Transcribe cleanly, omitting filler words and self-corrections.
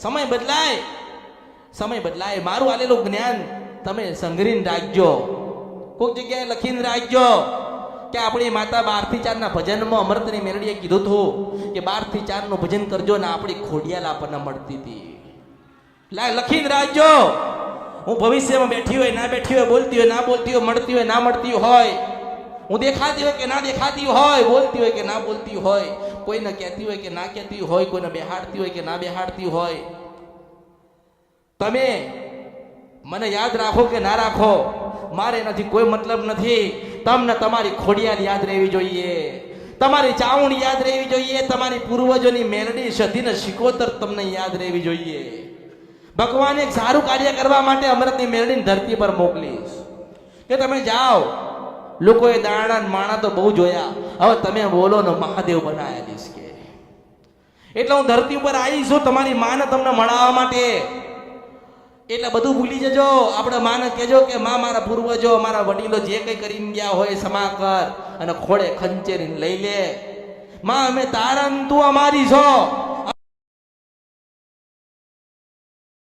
સમય બદલાય. મારું આલેલું જ્ઞાન તમે સંગ્રહીને રાખજો. કોઈક જગ્યાએ લખીને રાખજો કે આપણી માતા 12 થી 4 ના ભજનમાં અમૃતની મેલડીએ કીધું હતું કે 12 થી 4 નું ભજન કરજો ને આપણી ખોડિયાલ આપણને મળતી હતી. લખીને રાખજો. હું ભવિષ્યમાં બેઠી હોય ના બેઠી હોય, બોલતી હોય ના બોલતી હોય, મળતી હોય ના મળતી હોય, હું દેખાતી હોય કે ના દેખાતી હોય, બોલતી હોય કે ના બોલતી હોય, કોઈને કહેતી હોય કે ના કહેતી હોય, કોઈને બેહાડતી હોય કે ના બેહાડતી હોય, તમે મને યાદ રાખો કે ના રાખો મારે નથી કોઈ મતલબ નથી. તમને તમારી ખોડિયાલ યાદ રહેવી જોઈએ, તમારી ચાવણ યાદ રહેવી જોઈએ, તમારી પૂર્વજોની મેલડી સધીને શિકોતર તમને યાદ રહેવી જોઈએ. ભગવાન એક સારું કાર્ય કરવા માટે અમૃતની મેલડીને ધરતી પર મોકલીશ કે તમે જાઓ. લોકોએ દાણા માણા તો બહુ જોયા, હવે તમે બોલો ને મહાદેવ બનાયા દઈશ કે. એટલે હું ધરતી ઉપર આવી છું તમારી માને તમને મળાવવા માટે. એટલે બધું ભૂલી જજો. આપણે માને કહેજો કે માં મારા પૂર્વજો મારા વડીલો જે કંઈ કરીને ગયા હોય સમા કર અને ખોળે ખંચેરીને લઈ લે. માં અમે તારા તું અમારી છો.